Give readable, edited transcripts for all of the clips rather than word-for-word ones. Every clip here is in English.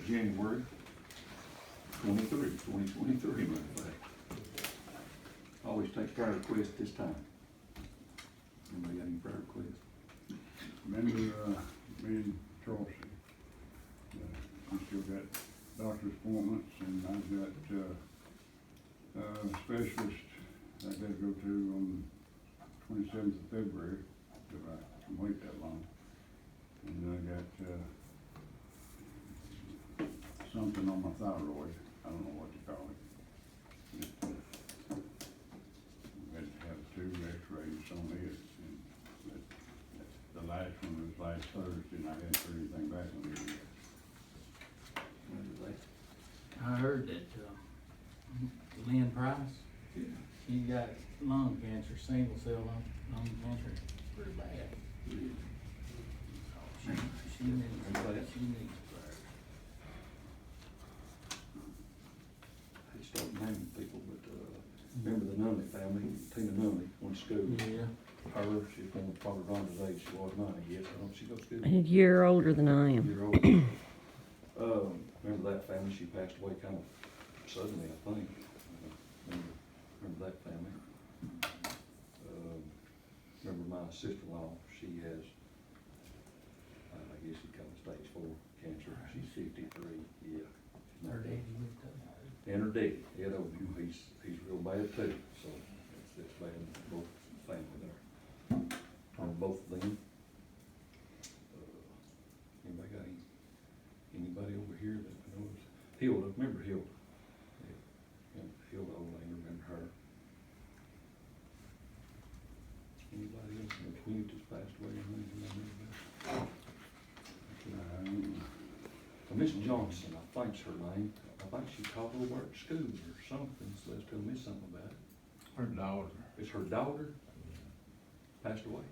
January 2023, matter of fact. Always take prayer requests this time. Anybody got any prayer requests? Remember, me and Charles, we still got doctor's appointments, and I've got, specialist I gotta go to on 27th of February, if I can wait that long. And I got, something on my thyroid, I don't know what to call it. I had to have 2 x-rays on it, and the last one was last Thursday, and I hadn't heard anything back on it yet. I heard that, Lynn Price, she got lung cancer, single cell lung cancer, pretty bad. She needs prayers. I start naming people, but, remember the Nunley family, Tina Nunley, went to school. Yeah. Her, she's one of probably Rhonda's age, she was mine, I guess, I don't, she goes to school. A year older than I am. Year old. Remember that family, she passed away kind of suddenly, I think. Remember that family. Remember my sister-in-law, she has, I guess you'd call it stage 4 cancer, she's 53, yeah. Her daddy lived up. And her daddy, Ed Owen, he's real bad too, so it's bad in both family there. On both of them. Anybody got anybody over here that knows? Hilda, remember Hilda? Yeah, Hilda Owen, remember her? Anybody else in the community that's passed away? Miss Johnson, I think's her name. I think she taught over at school or something, so that's telling me something about it. Her daughter. Is her daughter passed away?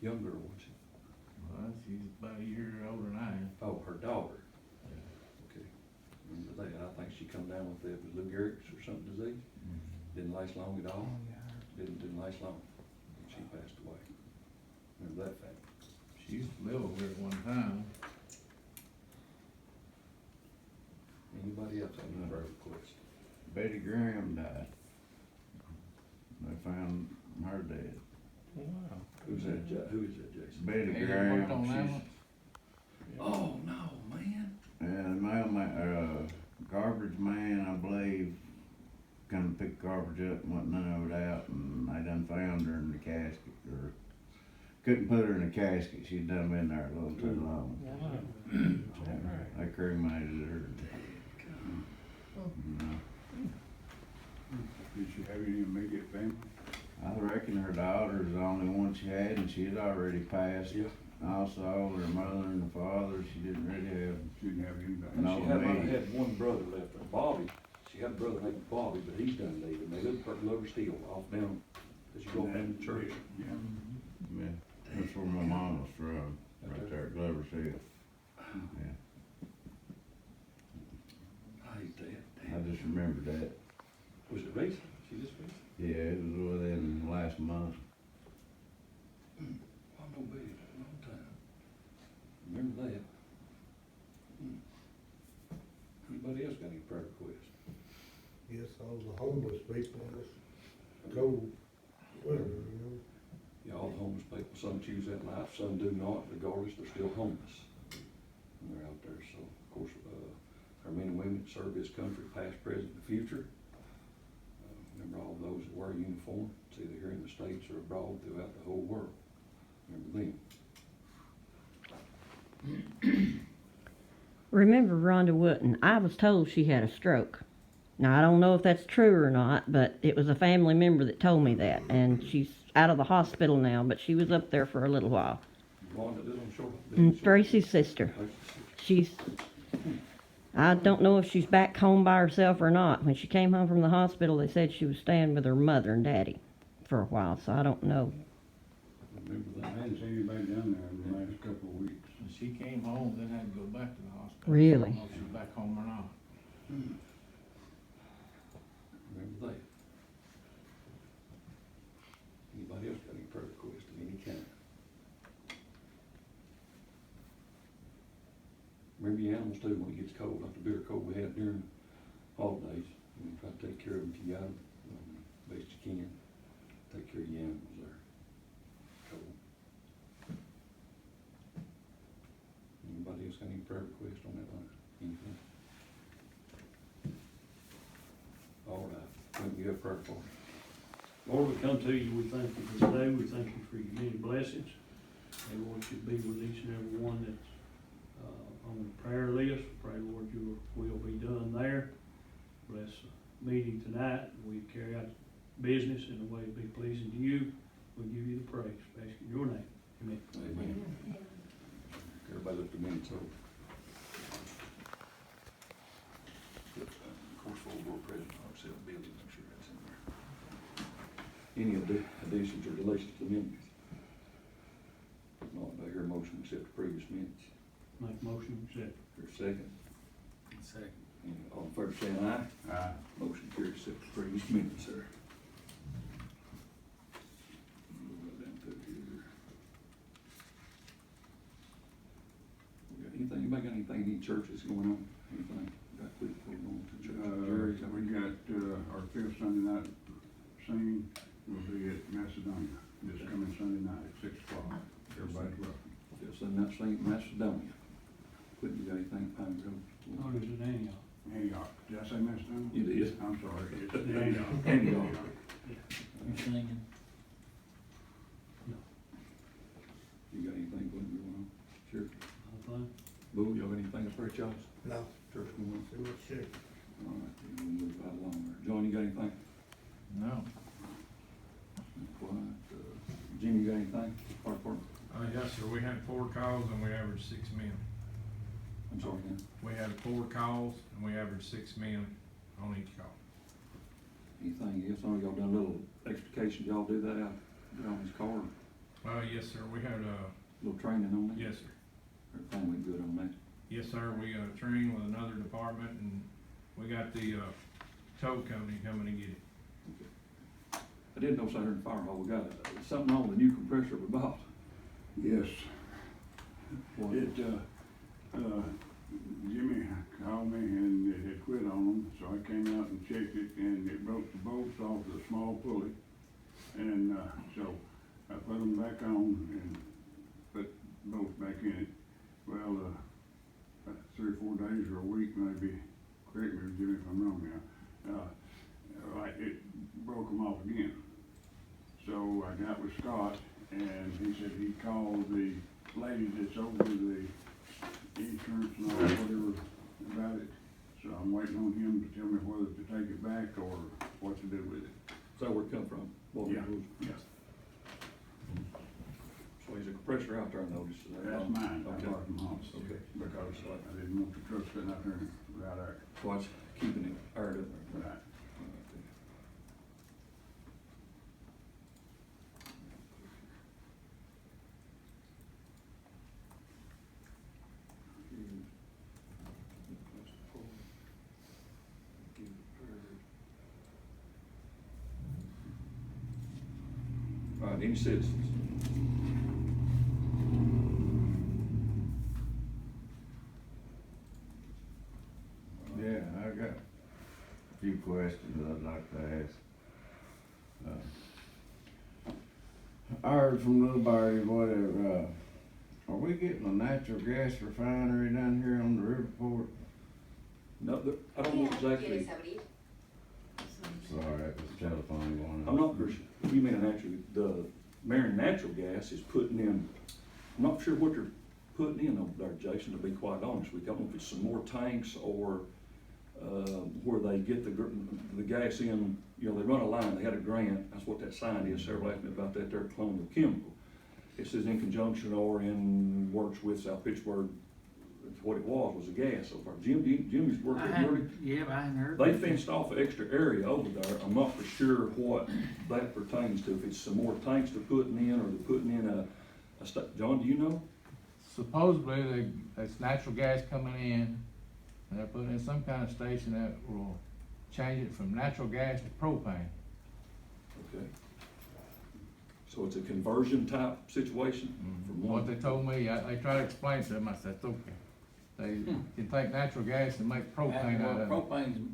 Young girl, wasn't she? Well, she's about a year older than I am. Oh, her daughter. Okay. Remember that? I think she come down with the Lou Gehrig's or something disease. Didn't last long at all. Didn't last long. She passed away. Remember that fact? She used to live over here at one time. Anybody else have any prayer request? Betty Graham died. They found her dead. Wow. Who is that, Jason? Betty Hey, Graham, worked on that one? Oh, no, man. and mailman, garbage man, I believe, come to pick garbage up and went none of it out, and they done found her in the casket, or couldn't put her in the casket, she'd done been there a little too long. They cremated her. Did she have any immediate family? I reckon her daughter's the only one she had, and she had already passed. Yeah. Also, her mother and the father, she didn't really have. She didn't have anybody. No, She had one brother left, Bobby. She had a brother named Bobby, but he's done leaving. They live at Lover Steel, off down, as you go up down the church. Yeah, that's where my mom was from, right there at Glover's Hill. Yeah, I hate that. I just remember that. Was it recent? She just recent? Yeah, it was within last month. I know Betty for a long time. Remember that. Anybody else got any prayer requests? Yes, all the homeless people in this cold winter, you know. Yeah, all the homeless people, some choose that life, some do not, regardless, they're still homeless. And they're out there, so, of course, our men and women that serve this country, past, present, and future. Remember all those that wear a uniform, it's either here in the States or abroad throughout the whole world. Remember them. Remember Rhonda Wooten? I was told she had a stroke. Now, I don't know if that's true or not, but it was a family member that told me that. And she's out of the hospital now, but she was up there for a little while. Wanda lives on shore. Tracy's sister. I don't know if she's back home by herself or not. When she came home from the hospital, they said she was staying with her mother and daddy for a while, so I don't know. Remember that? I hadn't seen anybody down there in the last couple of weeks. She came home, then had to go back to the hospital. Really? I don't know if she's back home or not. Remember that. Anybody else got any prayer requests of any kind? remember your animals too, when it gets cold, like the bitter cold we had during the holidays. You know, try to take care of them if you got them, best you can. Take care of your animals there. Cold. Anybody else got any prayer requests on that line? Anything? All right, Quentin, you have prayer for me. Lord, we come to you, we thank you for today, we thank you for your many blessings. And Lord, you be with each and every one that's on the prayer list. Pray, Lord, your will be done there. Bless the meeting tonight. We carry out business in a way to be pleasing to you. We give you the praise. Ask in your name. Amen. Amen. Everybody lift their minutes over. Of course, for board president, I'll sell building, I'm sure that's in there. Any additions or deletions to the minutes? If not, do I hear a motion to accept the previous minutes? Make motion, accept. Here's a second. Second. All in favor saying aye? Aye. Motion carries, accept the previous minutes, sir. Move that down through here. We got anything, anybody got anything, any churches going on? Anything got quick going on to church? Jerry, is that what We you got, our fifth Sunday night singing will be at Macedonia, this coming Sunday night at 6 o'clock. Everybody's welcome. Fifth Sunday night singing in Macedonia. Quentin, you got anything, Pine Grove? Oh, is it Antioch? Antioch, did I say Macedonia? You did. I'm sorry, it's Antioch. Antioch. You singing? You got anything going on? Sure. Nothing? Boo, y'all got anything to preach y'all? No, Church going on? see what shape. All right, then we'll move right along there. John, you got anything? No. Quiet. Jimmy, you got anything? Fire department? Yes, sir, we had 4 calls and we averaged 6 men. I'm sorry, Dan. We had 4 calls and we averaged 6 men on each call. Anything else? I know y'all done a little extrication. Y'all do that out there on this car? Yes, sir, we had, Little training on that? yes, sir. Everything went good on that? Yes, sir, we, trained with another department and we got the, tow company coming to get it. I didn't know, so I heard in fire hall, we got something on the new compressor we bought. Yes, What? Jimmy called me and it had quit on them, so I came out and checked it and it broke the bolts off the small pulley. And, so I put them back on and put bolts back in it. Well, about 3 or 4 days or a week maybe, correct me, Jimmy, if I'm wrong now, like it broke them off again. So I got with Scott and he said he called the lady that's over the insurance and all whatever about it. So I'm waiting on him to tell me whether to take it back or what to do with it. Is that where it come from? Walden Yeah. Woods? Yeah. So there's a compressor out there, I noticed. Is that That's wrong? mine, I Okay. bought it from Hans. Okay. Because I didn't want the truck sitting out there without air. So it's keeping it aired up there. Right. All right, any citizens? Yeah, I got a few questions I'd like to ask. I heard from Little Birdie, whatever, are we getting a natural gas refinery down here on the Riverport? No, I don't know exactly. Sorry, that was telephone going on. I'm not for sure, you mean the Marion Natural Gas is putting in, I'm not sure what they're putting in over there, Jason, to be quite honest with you. I don't know if it's some more tanks or, where they get the gas in, you know, they run a line, they had a grant, that's what that sign is, Sarah asked me about that there, Colonial Chemical. It says in conjunction or in works with South Pittsburgh, what it was a gas so far. Jimmy's working, I hadn't heard. they fenced off an extra area over there. I'm not for sure what that pertains to, if it's some more tanks they're putting in, or they're putting in John, do you know? Supposedly, it's natural gas coming in, and they're putting in some kind of station that will change it from natural gas to propane. Okay. So it's a conversion type situation from What one? they told me, I tried to explain to them, I said, it's okay. They can take natural gas and make propane out of it. Propane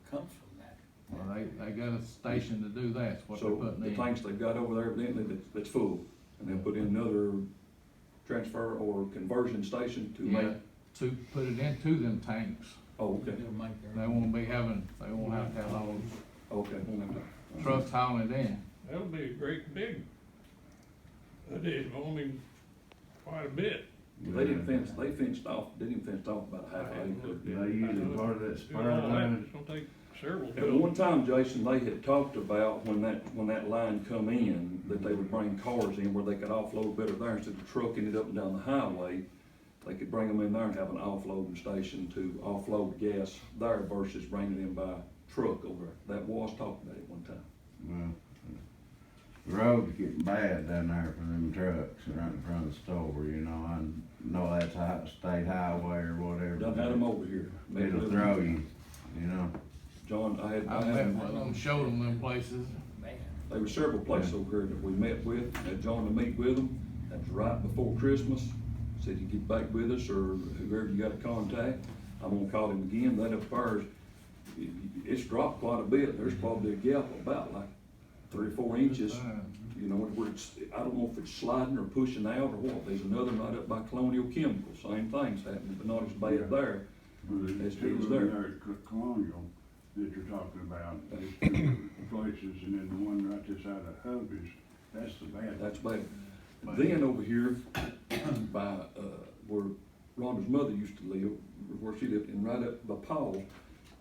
comes from that. Well, they got a station to do that, what they're So putting the in. tanks they've got over there evidently that's full, and they'll put in another transfer or conversion station to Yeah, make, to put it into them tanks. oh, okay, They'll make They their. won't have to have all okay. those trucks hauling it in. That'll be a great big addition, I mean, quite a bit. They fenced off about a half acre. They using part of that Doing spur all that, line. it's gonna take several At buildings. one time, Jason, they had talked about when that line come in, that they would bring cars in where they could offload better there instead of trucking it up and down the highway. They could bring them in there and have an offloading station to offload gas there versus bringing it in by truck over there. That was talked about at one time. Well, the road's getting bad down there for them trucks right in front of the store, you know, I know that's a state highway or whatever. Done had them over here. It'll throw you, you know. John, I I met had, with them, showed them them places. Man, there were several places over here that we met with, had John to meet with them. That was right before Christmas. Said you get back with us or whoever you got to contact. I'm gonna call him again. That up there, it's dropped quite a bit. There's probably a gap about like 3 or 4 inches. You know, where it's, I don't know if it's sliding or pushing out or what. There's another right up by Colonial Chemical. Same thing's happening, but not as bad there. Well, there's As two it is of them there. there at Colonial that you're talking about, there's 2 places, and then the one right this side of Hubby's, that's the bad. That's bad. Then over here by, where Rhonda's mother used to live, where she lived, and right up by Paul,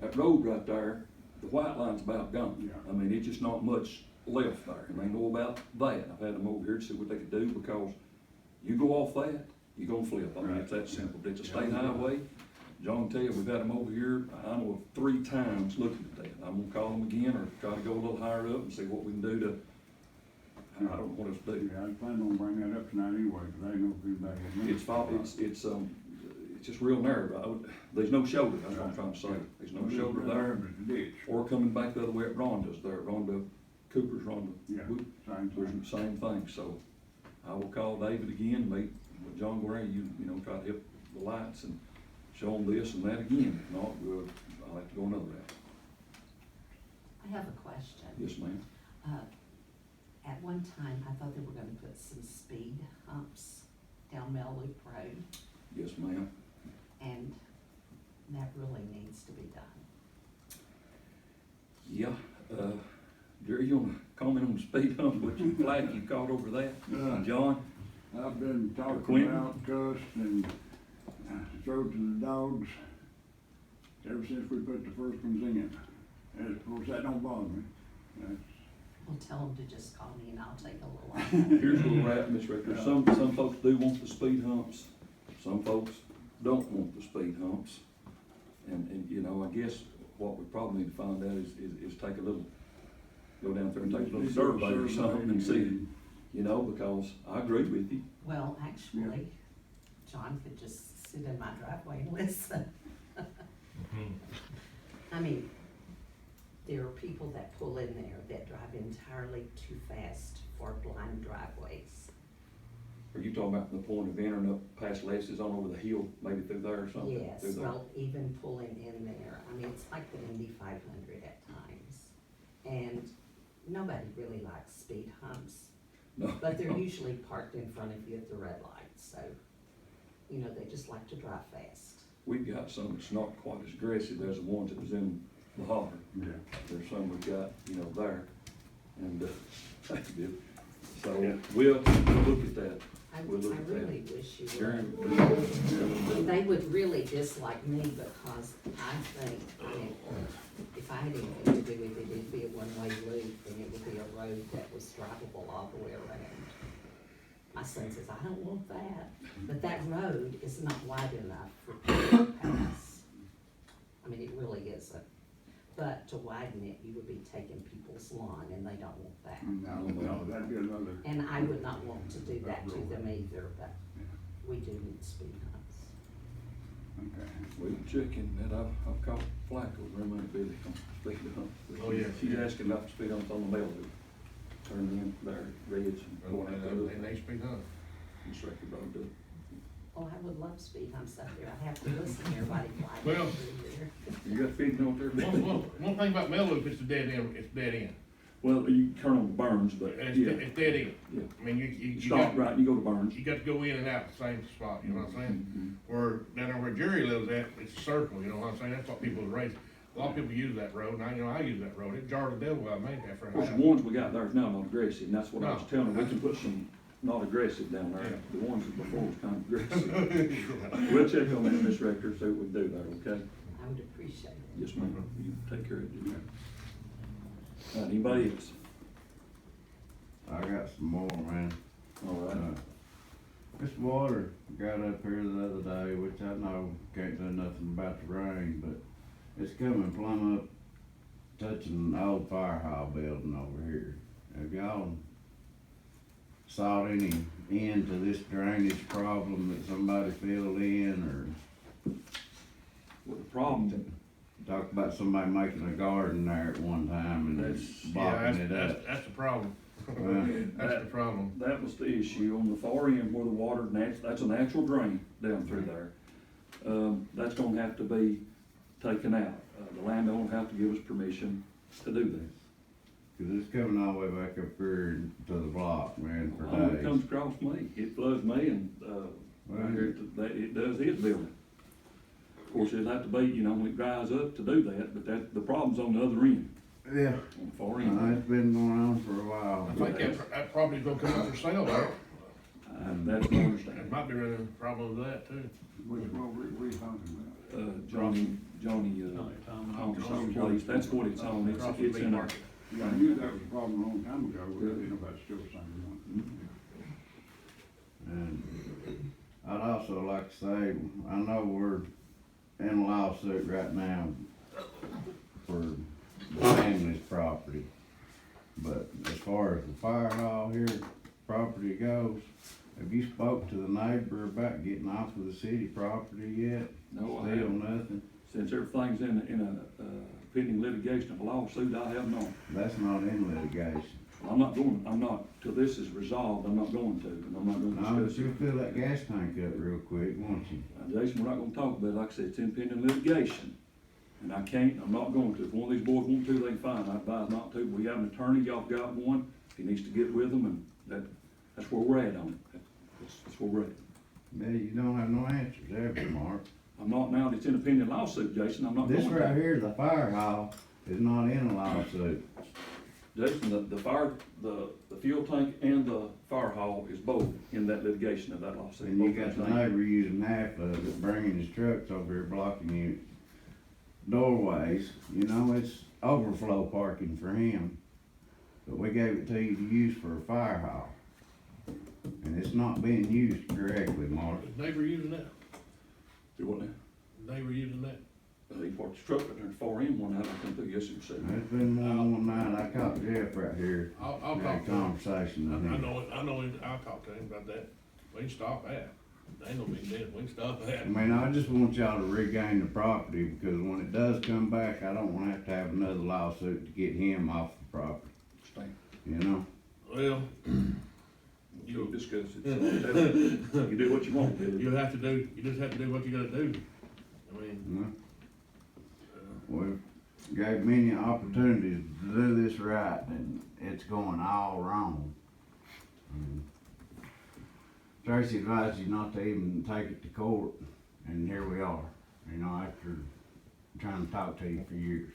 that road right there, the white line's about gone. Yeah. I mean, it's just not much left there, and they know about that. I've had them over here to see what they could do, because you go off that, you're gonna flip. I mean, it's that simple. It's a state highway. John tell you, we've had them over here, I know of 3 times looking at that. I'm gonna call them again, or try to go a little higher up and see what we can do to, I don't know what else to do. Yeah, I plan on bringing that up tonight anyway, cause I know if anybody had. It's just real narrow. There's no shoulder, that's what I'm trying to say. There's no shoulder there, There's a ditch. or coming back the other way at Rhonda's there, Rhonda Cooper's, Rhonda. Yeah, same There's thing. the same thing, so I will call David again, meet with John Gray, you know, try to hit the lights and show them this and that again. If not, I'll have to go another route. I have a question. Yes, ma'am. At one time, I thought they were gonna put some speed humps down Mel Loop Road, Yes, ma'am. and that really needs to be done. Yeah, Jerry, you wanna comment on the speed hump, what you flag you caught over that? Yeah. John? I've been talking Quentin? about, cussed, and thrown to the dogs ever since we put the first ones in. And of course, that don't bother me. That's, Well, tell them to just call me and I'll take a little. Here's where we're at, Miss Rector. Some folks do want the speed humps, some folks don't want the speed humps. And, you know, I guess what we probably need to find out is take a little, go down there and take a little survey or something and see, you know, because I agree with you. Well, actually, John could just sit in my driveway and listen. I mean, there are people that pull in there that drive entirely too fast for blind driveways. Are you talking about from the point of entering up past Leslie's on over the hill, maybe through there or something? Yes, Through there? well, even pulling in there, I mean, it's like the Indy 500 at times. And nobody really likes speed humps, No. but they're usually parked in front of you at the red light, so, you know, they just like to drive fast. We've got some that's not quite as aggressive as the ones that was in the holler. yeah. There's some we've got, you know, there, and, thank you, Bill. So, we'll look at that. I We'll look at that. really wish you Jerry, would. They would really dislike me because I think if I had anything to do with it, it'd be a one-way loop and it would be a road that was drivable all the way around. My son says, I don't want that, but that road is not wide enough for people to pass. I mean, it really isn't. But to widen it, you would be taking people's lawn and they don't want that. No, that'd be another. And I would not want to do that to them either, but we do need speed humps. Okay. we were checking that, I've caught Flacco, remember Billy, on speed hump. Oh, yeah. She's asking about the speed humps on the Bellevue, turning in there, reds and going out the other. They speed up. Instructor brought it up. Oh, I would love speed humps up there. I have to listen to everybody flying Well- through there. You got feeding out there? One thing about Mel Loop, it's a dead end, it's dead end. Well, you can turn on Burns, but And yeah. it's dead end. Yeah. I mean, you Stop, got, right, you go to Burns. you got to go in and out the same spot, you know what I'm saying? Mhm. Where, down there where Jerry lives at, it's a circle, you know what I'm saying? That's what people are raised. A lot of people use that road, and I use that road. It jarred the devil out of me after Of a course, the while. ones we got there is now not aggressive, and that's what I was No. telling her, we can put some not aggressive down there. Yeah. The ones before was kind of aggressive. We'll check on that, Miss Rector, see what we can do there, okay? I would appreciate it. Yes, ma'am, you take care of it. Anybody else? I got some more, man. All right. This water got up here the other day, which I know can't do nothing about the rain, but it's coming plumb up, touching the old fire hall building over here. Have y'all saw any end to this drainage problem that somebody filled in, Well, the problem, or talk about somebody making a garden there at one time and That's- blocking it up? That's the problem. Well, That's the problem. that was the issue on the far end where the water, that's a natural drain down through there. That's gonna have to be taken out. The landowner will have to give us permission to do that. Cause it's coming all the way back up here to the block, man, for Well, it comes days. across me, it floods me and, right here, it does his building. Of course, it'd have to be, you know, when it dries up to do that, but the problem's on the other end, Yeah. on the far end. It's been going on for a while. I think that property's gonna come up for sale there. That's my There understanding. might be running into problems with that too. Which one we talking about? Johnny, Thompson's place, that's what it's on, Across from it's Big in a. Market. Yeah, I knew that was a problem a long time ago, but I didn't know about still the same one. And I'd also like to say, I know we're in a lawsuit right now for the family's property. But as far as the fire hall here property goes, have you spoke to the neighbor about getting off of the city property yet? No, I Still haven't. nothing? Since everything's in a pending litigation of a lawsuit, I have not. That's not in litigation. I'm not, till this is resolved, I'm not going to, and I'm not No, gonna but discuss you'll it. fill that gas tank up real quick, won't you? Jason, we're not gonna talk about it, like I said, it's in pending litigation. And I'm not going to. If one of these boys want to, they can fine, I advise not to. We have an attorney, y'all got one, he needs to get with them, and that's where we're at on it. That's where we're at. Yeah, you don't have no answers there, Mark. I'm not now, it's in a pending lawsuit, Jason, I'm not going This to. right here, the fire hall, is not in a lawsuit. Jason, the fuel tank and the fire hall is both in that litigation of that lawsuit. And you Both got the those things. neighbor using half of it, bringing his trucks over here, blocking you doorways. You know, it's overflow parking for him. But we gave it to you to use for a fire hall. And it's not being used correctly, Mark. Is neighbor using that? Do what now? Neighbor using that? He parked his truck right there at 4M one night, I come through, yes, it was said. It's been more than one night. I caught Jeff right here. I'll Had a talk to him. conversation with I him. know him, I'll talk to him about that. We can stop that. They ain't gonna be dead, we can stop that. I mean, I just want y'all to regain the property because when it does come back, I don't wanna have another lawsuit to get him off the property, Stand. you know? Well, You'll discuss it. So, you do what you want to do. you just have to do what you gotta do. I mean, You know? We've gave many opportunities to do this right, and it's going all wrong. And Tracy advised you not to even take it to court, and here we are, you know, after trying to talk to you for years.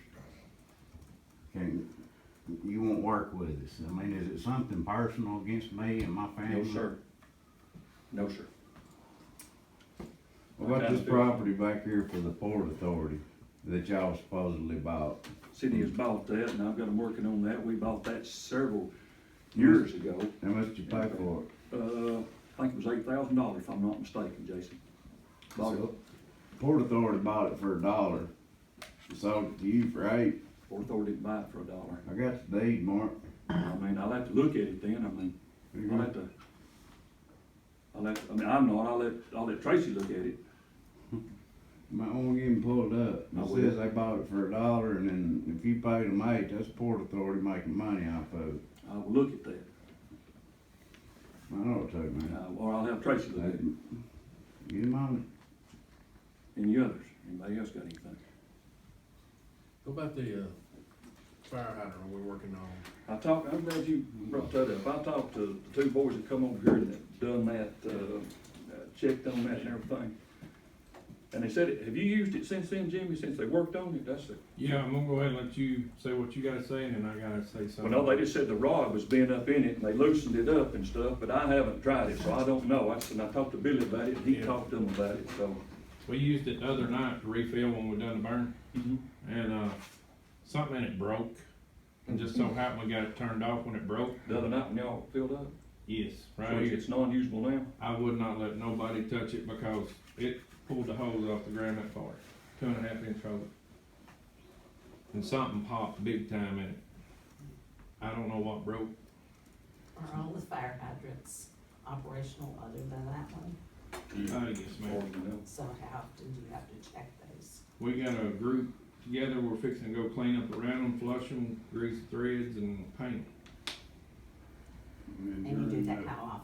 You won't work with us. I mean, is it something personal against me and my family? No, sir. No, sir. What about this property back here for the Port Authority that y'all supposedly bought? City has bought that, and I've got them working on that. We bought that several years ago. How much did you pay for it? I think it was $8,000 if I'm not mistaken, Jason. Bought it. Port Authority bought it for $1, sold it to you for $8. Port Authority didn't buy it for $1. I got the deed, Mark. I mean, I'll have to look at it then. I mean, I'll let Tracy look at it. Might wanna get him pulled up. I It will. says they bought it for $1, and then if you paid them $8, that's Port Authority making money off of it. I will look at that. I know it too, man. Or I'll have Tracy look at it. Get him on Any others? Anybody else got anything? What about the, fire hydrant we're working on? I'm glad you brought that up. I talked to the two boys that come over here that done that, checked on that and everything. And they said, have you used it since then, Jimmy, since they worked on it? That's it. Yeah, I'm gonna go ahead and let you say what you gotta say, and then I gotta say something. Well, no, they just said the rod was bent up in it, and they loosened it up and stuff, but I haven't tried it, so I don't know. I talked to Billy about it, and he Yeah. talked to them about it, so. We used it the other night to refill when we done the burn, and, something in it broke. And just so happened we got it turned off when it broke. The other night when y'all filled up, Yes, so right here. it's non-usable now? I would not let nobody touch it because it pulled the hose off the ground that far, 2.5 inch hose. And something popped big time in it. I don't know what broke. Are all the fire hydrants operational other than that one? Yes, ma'am. So how often do you have to check those? We got a group together, we're fixing to go clean up around them, flush them, grease the threads and paint. And you do that how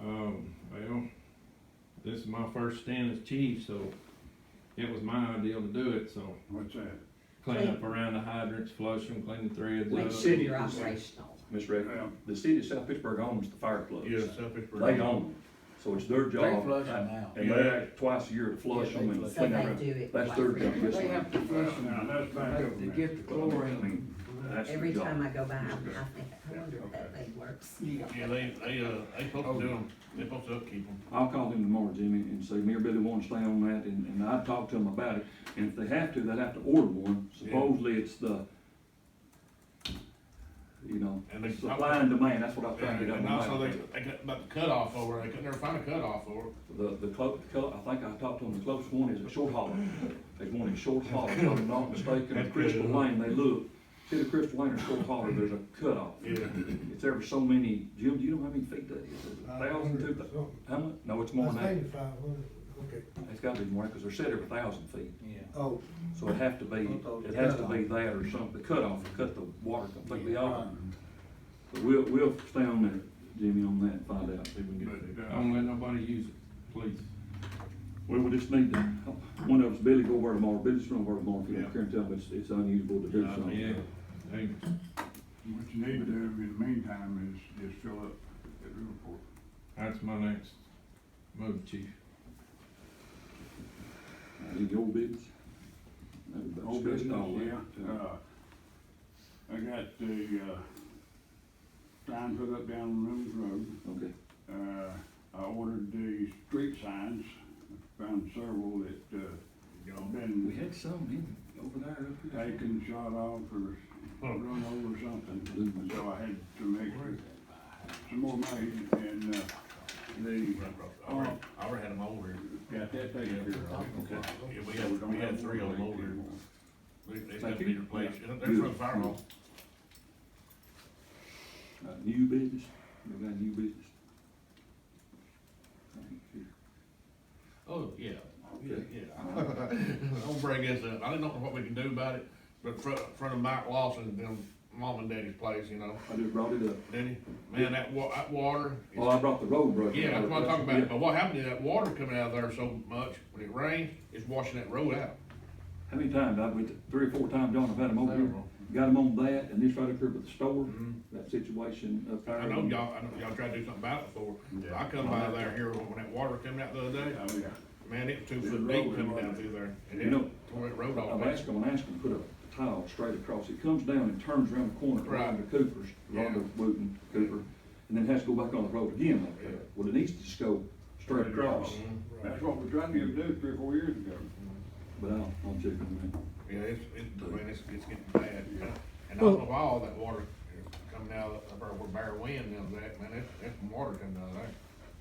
often? Well, this is my first stint as chief, so it was my idea to do it, so What's that? clean up around the hydrants, flush them, clean the threads Make up. sure city you're is- operational. Ms. Rick, the city of South Pittsburgh owns the fire plugs. Yeah, South Pittsburgh. They own them, so it's their They job. flush them out. And they act twice a year to flush Yeah, them they and flush. So clean they them. do it. That's like their for job, every- yes, They ma'am. have to flush them Now, that's back out over to there. get the chlorine. That's Every their time job. I go by, I think, I wonder if that thing works. Yeah, they supposed to do them, they supposed to upkeep them. I'll call him tomorrow, Jimmy, and say, me or Billy want to stay on that, and I'd talk to them about it. And if they have to, they'd have to order one. Supposedly it's the, you know, And they- supply and demand, that's what I was trying to get And up also on. they got about the cutoff over, they couldn't never find a cutoff over. I think I talked to them, the closest one is at Short Hollow. There's one in Short Hollow, if I'm not mistaken, That's at Crystal good. Lane, they look. See the Crystal Lane or Short Hollow, there's a cutoff. Yeah. It's ever so many, Jim, do you know how many feet that is? Is it 1,000, 2,000? something. How much? No, it's more than I that. think 500, okay. It's gotta be more, because they're set every 1,000 feet. Yeah. Oh, So it has to be, it has to be that or something, the cutoff, to cut the water completely off. But we'll stay on there, Jimmy, on that, and find out, see if we can get it fixed. Don't let nobody use it, please. Well, we just need to, one of us, Billy, go over tomorrow, Billy's gonna go over tomorrow, if you Yeah. don't care and tell him it's unusable to do Yeah, something. Yeah, hey, What you need to do in the meantime is fill up the report. that's my next move, chief. Any old business? Everybody Old stressed business, all that. yeah. I got the, sign put up down on Rimmons Road. Okay, I ordered the street signs, found several that, been we had some in, over there, up here. taken, shot off, or run over or something. So I had to make some more made, and, I already had them over here. got that taken care of. Okay. Yeah, we had 3 of them over here. They Thank to be you. replaced, they're for the fire hall. New business, we got new business. Thank you. Oh, yeah, Don't bring this up, I didn't know what we can do about it, but front of Mike Lawson, them mom and daddy's place, you know, I just brought it up. didn't he? Man, that water. is- Well, I brought the road brush. Yeah, that's what I'm talking Yeah. about, but what happened is that water coming out of there so much, when it rains, it's washing that road out. How many times, I went 3 or 4 times, John, I've had them over here, Several. got them on that, and this right up here at the store, Mhm. that situation up there. I know y'all tried to do something about it before, Yeah. I come by there here when that water coming out the other day, Oh, yeah. man, it was 2 The foot road deep was coming down wide. through there, and You it know, tore that road I've off. asked them to put a tile straight across, it comes down and turns around the corner, Right. around the Cooper's, Rhonda Wooten Cooper, and then has to go back on the road again like that. Yeah. Well, it needs to just go straight across, Mhm. That's what we tried to do 3 or 4 years ago. but I'll check on that. Yeah, it's getting bad, and I don't know why all that water is coming out of there where Bear Wind is at, man, that's some water coming out of there.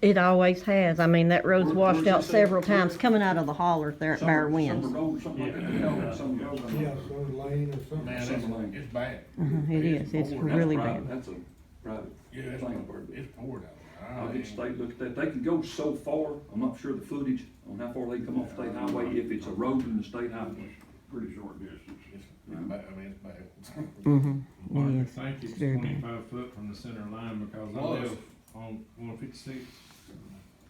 It always has. I mean, that road's Where- washed where's out this at? several times coming out of the holler there at Bear Winds. Summer Road, something like that, Yeah. Summer Road. yeah, some lane or something. Man, Summer Lane. it's bad. It is. It's poured. really That's private. bad. That's a private Yeah, thing. it's poured out. I'll get state look at that, they can go so far, I'm not sure the footage on how far they come off state highway, if it's a road in the state highway. Pretty short distance. It's bad, I mean, it's bad. Mark, I Yes, think it's it's very bad. 25 foot from the center line because I Was. live on 156.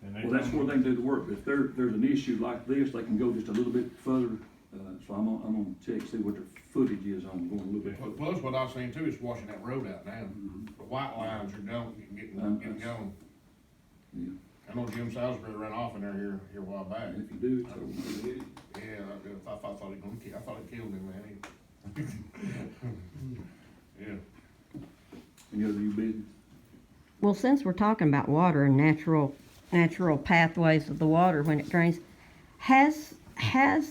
And they Well, that's don't- where they can do the work, if there's an issue like this, they can go just a little bit further, so I'm gonna check, see what their footage is on going a little bit further. Plus, what I've seen too is washing that road out now. The white lines are getting going. Yeah, I know Jim Salisbury ran off in there here a while back. and if you do, it's over. Yeah, I thought it killed him, man. Yeah. Any other new business? Well, since we're talking about water and natural pathways of the water when it drains, has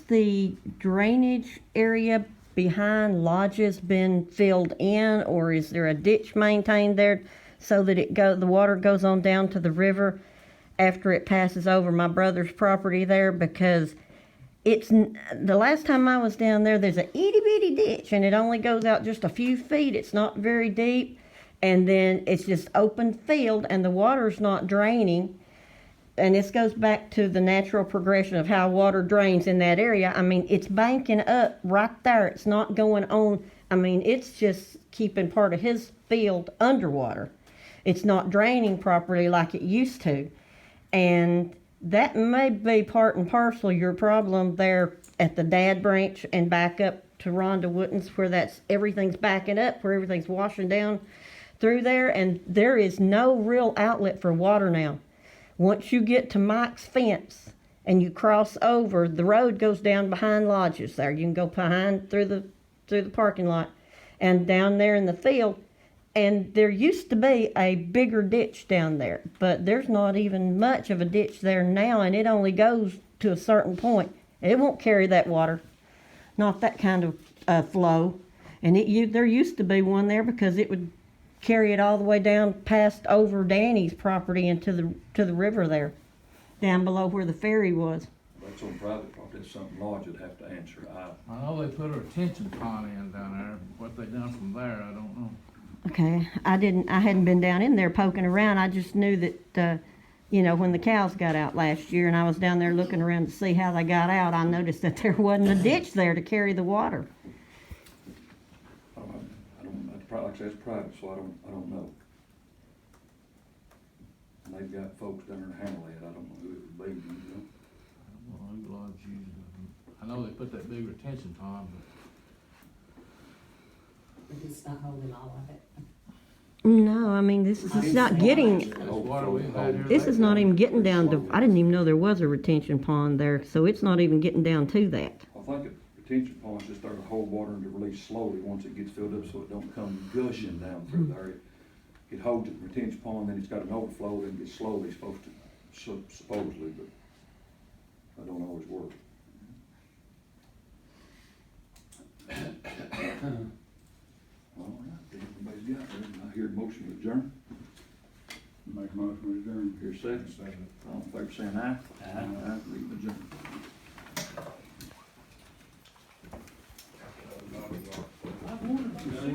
the drainage area behind lodges been filled in, or is there a ditch maintained there so that the water goes on down to the river after it passes over my brother's property there? Because the last time I was down there, there's a itty bitty ditch and it only goes out just a few feet. It's not very deep. And then it's just open field and the water's not draining. And this goes back to the natural progression of how water drains in that area. I mean, it's banking up right there. It's not going on. I mean, it's just keeping part of his field underwater. It's not draining properly like it used to. And that may be part and parcel your problem there at the Dad Branch and back up to Rhonda Wooten's where everything's backing up, where everything's washing down through there, and there is no real outlet for water now. Once you get to Mike's fence and you cross over, the road goes down behind lodges there. You can go behind through the parking lot and down there in the field. And there used to be a bigger ditch down there, but there's not even much of a ditch there now, and it only goes to a certain point. It won't carry that water, not that kind of flow. And there used to be one there because it would carry it all the way down past over Danny's property into the river there, down below where the ferry was. That's on private property, that's something Lodge would have to answer. I know they put a retention pond in down there, what they done from there, I don't know. Okay, I hadn't been down in there poking around. I just knew that, when the cows got out last year and I was down there looking around to see how they got out, I noticed that there wasn't a ditch there to carry the water. Like I said, it's private, so I don't know. And they've got folks down there to handle it, I don't know who it would be, you know? Well, who lodge uses it. I know they put that big retention pond, But it's not holding all of it. No, I mean, this is not getting, but that's water we've had here. this is not even getting down to, I didn't even know there was a retention pond there, so it's not even getting down to that. I think a retention pond's just there to hold water and to release slowly once it gets filled up so it don't come gushing down through there. It holds it in retention pond, then it's got an overflow, then it gets slowly supposed to, supposedly, but I don't always work. All right, if everybody's got it, I hear a motion to adjourn. Make a motion to adjourn. Here's a second. All in favor saying aye? Aye. Leave adjourn. I wanted to see